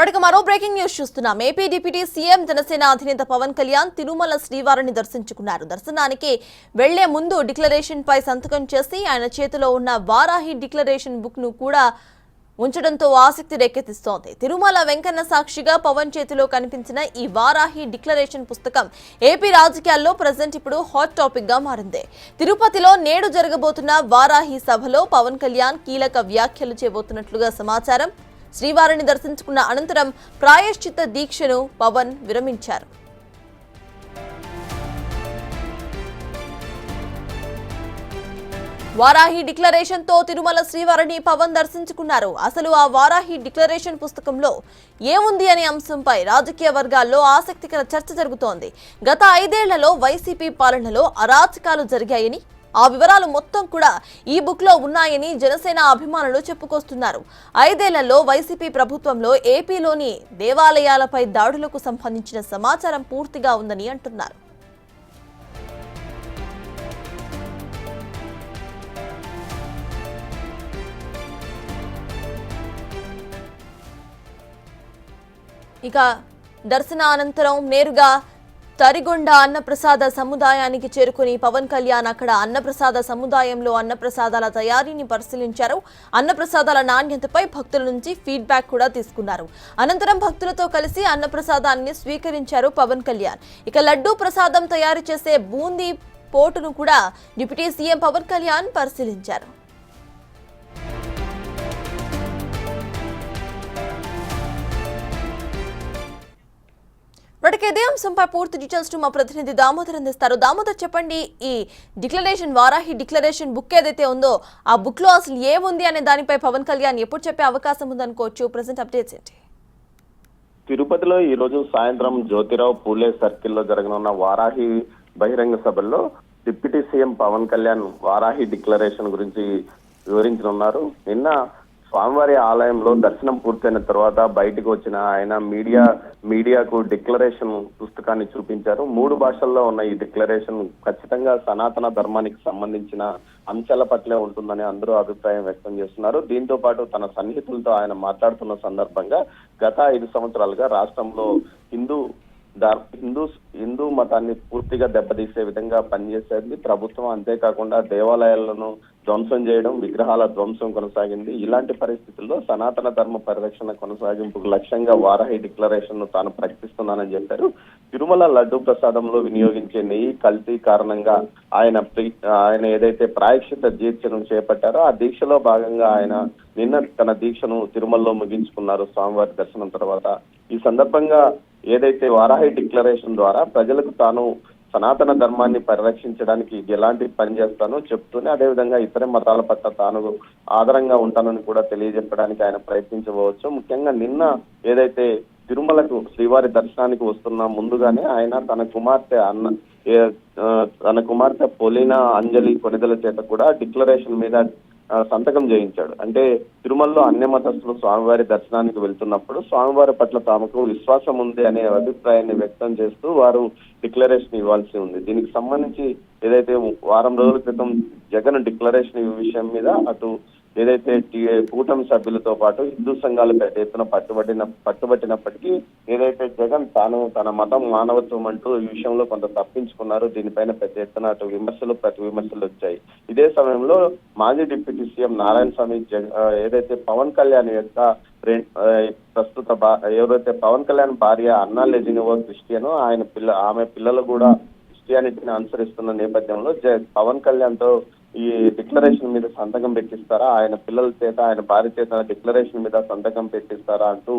వాటికి మరో breaking news చూస్తున్నాం. ఏపీ డిప్యూటీ సీఎం జనసేన అధినేత పవన్ కళ్యాణ్ తిరుమల శ్రీవారిని దర్శించుకున్నారు. దర్శనానికి వెళ్లే ముందు డిక్లరేషన్ పై సంతకం చేసి ఆయన చేతిలో ఉన్న వారాహి డిక్లరేషన్ బుక్ ను కూడా ఉంచడంతో ఆసక్తి రేకెత్తిస్తోంది. తిరుమల వెంకన్న సాక్షిగా పవన్ చేతిలో కనిపించిన ఈ వారాహి డిక్లరేషన్ పుస్తకం ఏపీ రాజకీయాల్లో ప్రజెంట్ ఇప్పుడు హాట్ టాపిక్ గా మారింది. తిరుపతిలో నేడు జరగబోతున్న వారాహి సభలో పవన్ కళ్యాణ్ కీలక వ్యాఖ్యలు చేయబోతున్నట్లుగా సమాచారం. శ్రీవారిని దర్శించుకున్న అనంతరం ప్రాయశ్చిత్త దీక్షను పవన్ విరమించారు. వారాహి డిక్లరేషన్ తో తిరుమల శ్రీవారిని పవన్ దర్శించుకున్నారు. అసలు ఆ వారాహి డిక్లరేషన్ పుస్తకంలో ఏముంది అనే అంశంపై రాజకీయ వర్గాల్లో ఆసక్తికర చర్చ జరుగుతోంది. గత 5 ఏళ్లలో వైసీపీ పాలనలో అరాచకాలు జరిగాయని, ఆ వివరాలు మొత్తం కూడా ఈ బుక్ లో ఉన్నాయని జనసేన అభిమానులు చెప్పుకొస్తున్నారు. 5 ఏళ్లలో వైసీపీ ప్రభుత్వంలో ఏపీలోని దేవాలయాలపై దాడులకు సంబంధించిన సమాచారం పూర్తిగా ఉందని అంటున్నారు. ఇక దర్శనానంతరం నేరుగా తరిగొండ అన్నప్రసాద సముదాయానికి చేరుకుని పవన్ కళ్యాణ్ అక్కడ అన్నప్రసాద సముదాయంలో అన్నప్రసాదాల తయారీని పరిశీలించారు. అన్నప్రసాదాల నాణ్యతపై భక్తుల నుంచి ఫీడ్బ్యాక్ కూడా తీసుకున్నారు. అనంతరం భక్తులతో కలిసి అన్నప్రసాదాన్ని స్వీకరించారు పవన్ కళ్యాణ్. ఇక లడ్డూ ప్రసాదం తయారు చేసే బూందీ పోటును కూడా డిప్యూటీ సీఎం పవన్ కళ్యాణ్ పరిశీలించారు. వాటికి ఇదే అంశంపై పూర్తి డీటెయిల్స్ మా ప్రతినిధి దామోదర్ అందిస్తారు. దామోదర్, చెప్పండి, ఈ డిక్లరేషన్ వారాహి డిక్లరేషన్ బుక్ ఏదైతే ఉందో ఆ బుక్ లో అసలు ఏముంది అనే దానిపై పవన్ కళ్యాణ్ ఎప్పుడు చెప్పే అవకాశం ఉందనుకోవచ్చు? ప్రెసెంట్ అప్డేట్స్ ఏంటి? తిరుపతిలో ఈ రోజు సాయంత్రం జ్యోతిరావు పూలే సర్కిల్లో జరగనున్న వారాహి బహిరంగ సభల్లో deputy CM Pawan Kalyan Varahi declaration గురించి వివరించనున్నారు. నిన్న స్వామివారి ఆలయంలో దర్శనం పూర్తయిన తర్వాత బయటకు వచ్చిన ఆయన మీడియాకు డిక్లరేషన్ పుస్తకాన్ని చూపించారు. 3 భాషల్లో ఉన్న ఈ డిక్లరేషన్ ఖచ్చితంగా సనాతన ధర్మానికి సంబంధించిన అంశాల పట్లే ఉంటుందని అందరూ అభిప్రాయం వ్యక్తం చేస్తున్నారు. దీంతో పాటు తన సన్నిహితులతో ఆయన మాట్లాడుతున్న సందర్భంగా గత 5 సంవత్సరాలుగా రాష్ట్రంలో హిందూ మతాన్ని పూర్తిగా దెబ్బతీసే విధంగా పనిచేసేది ప్రభుత్వం. అంతేకాకుండా దేవాలయాలను ధ్వంసం చేయడం, విగ్రహాల ధ్వంసం కొనసాగింది. ఇలాంటి పరిస్థితుల్లో సనాతన ధర్మ పరిరక్షణ కొనసాగింపుకు లక్ష్యంగా వారాహి డిక్లరేషన్ ను తాను ప్రకటిస్తున్నానని చెప్పారు. తిరుమల లడ్డూ ప్రసాదంలో వినియోగించే నెయ్యి కల్తీ కారణంగా ఆయన ఏదైతే ప్రాయశ్చిత్త దీక్షను చేపట్టారో ఆ దీక్షలో భాగంగా ఆయన నిన్న తన దీక్షను తిరుమలలో ముగించుకున్నారు స్వామివారి దర్శనం తర్వాత. ఈ సందర్భంగా ఏదైతే వారాహి డిక్లరేషన్ ద్వారా ప్రజలకు తాను సనాతన ధర్మాన్ని పరిరక్షించడానికి ఎలాంటి పని చేస్తానో చెప్తూనే అదేవిధంగా ఇతర మతాల పట్ల తాను ఆదరంగా ఉంటానని కూడా తెలియజెప్పడానికి ఆయన ప్రయత్నించవచ్చు. ముఖ్యంగా నిన్న ఏదైతే తిరుమలకు శ్రీవారి దర్శనానికి వస్తున్న ముందుగానే ఆయన తన కుమార్తె పొలినా అంజలి కొనిదల చేత కూడా డిక్లరేషన్ మీద సంతకం చేయించాడు. అంటే తిరుమలలో అన్య మతస్థులు స్వామివారి దర్శనానికి వెళ్తున్నప్పుడు స్వామివారి పట్ల తమకు విశ్వాసం ఉంది అనే అభిప్రాయాన్ని వ్యక్తం చేస్తూ వారు డిక్లరేషన్ ఇవ్వాల్సి ఉంది. దీనికి సంబంధించి ఏదైతే వారం రోజుల క్రితం జగన్ డిక్లరేషన్ విషయం మీద అటు ఏదైతే కూటమి సభ్యులతో పాటు హిందూ సంఘాలు పెద్ద ఎత్తున పట్టుబట్టినప్పటికీ ఏదైతే జగన్ తాను తన మతం మానవత్వం అంటూ ఈ విషయంలో కొంత తప్పించుకున్నారు. దీనిపైన పెద్ద ఎత్తున అటు ప్రతి విమర్శలు వచ్చాయి. ఇదే సమయంలో మాజీ డిప్యూటీ సీఎం నారాయణ స్వామి ఏదైతే పవన్ కళ్యాణ్ యొక్క ఎవరైతే పవన్ కళ్యాణ్ భార్య అన్నా లెజినోవా క్రిస్టియనో ఆమె పిల్లలు కూడా క్రిస్టియానిటీని అనుసరిస్తున్న నేపథ్యంలో పవన్ కళ్యాణ్ తో ఈ డిక్లరేషన్ మీద సంతకం పెట్టిస్తారా, ఆయన పిల్లల చేత ఆయన భార్య చేత డిక్లరేషన్ మీద సంతకం పెట్టిస్తారా అంటూ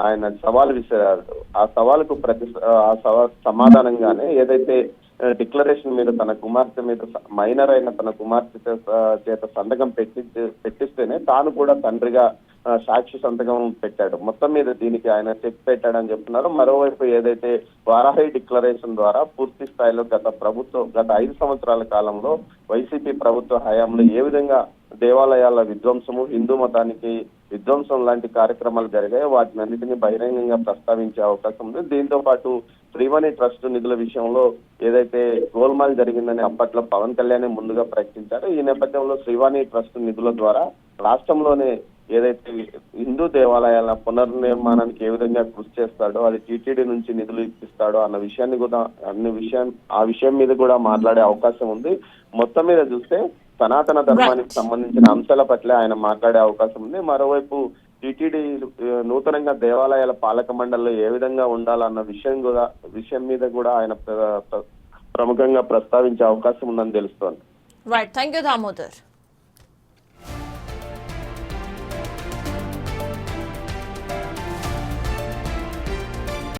ఆయన సవాల్ విసిరారు. ఆ సవాలుకు సమాధానంగానే ఏదైతే డిక్లరేషన్ మీద తన కుమార్తె మీద మైనర్ అయిన తన కుమార్తె చేత సంతకం పెట్టిస్తేనే తాను కూడా తండ్రిగా సాక్షి సంతకం పెట్టాడు. మొత్తం మీద దీనికి ఆయన చెక్ పెట్టాడని చెప్తున్నారు. మరోవైపు ఏదైతే వారాహి డిక్లరేషన్ ద్వారా పూర్తి స్థాయిలో గత 5 సంవత్సరాల కాలంలో వైసీపీ ప్రభుత్వ హయాంలో ఏ విధంగా దేవాలయాల విధ్వంసము, హిందూ మతానికి విధ్వంసం లాంటి కార్యక్రమాలు జరిగాయి, వాటిని అన్నింటినీ బహిరంగంగా ప్రస్తావించే అవకాశం ఉంది. దీంతో పాటు శ్రీవాణి ట్రస్ట్ నిధుల విషయంలో ఏదైతే గోల్మాల్ జరిగిందని అప్పట్లో పవన్ కళ్యాణ్ ముందుగా ప్రకటించారు. ఈ నేపథ్యంలో శ్రీవాణి ట్రస్ట్ నిధుల ద్వారా రాష్ట్రంలోనే ఏదైతే హిందూ దేవాలయాల పునర్నిర్మాణానికి ఏ విధంగా కృషి చేస్తాడో, అది టీటీడీ నుంచి నిధులు ఇప్పిస్తాడో అన్న విషయాన్ని కూడా ఆ విషయం మీద కూడా మాట్లాడే అవకాశం ఉంది. మొత్తం మీద చూస్తే సనాతన ధర్మానికి సంబంధించిన అంశాల పట్ల ఆయన మాట్లాడే అవకాశం ఉంది. మరోవైపు టీటీడీ నూతనంగా దేవాలయాల పాలక మండలిలో ఏ విధంగా ఉండాలన్న విషయం మీద కూడా ఆయన ప్రముఖంగా ప్రస్తావించే అవకాశం ఉందని తెలుస్తోంది. Right, thank you Damodar.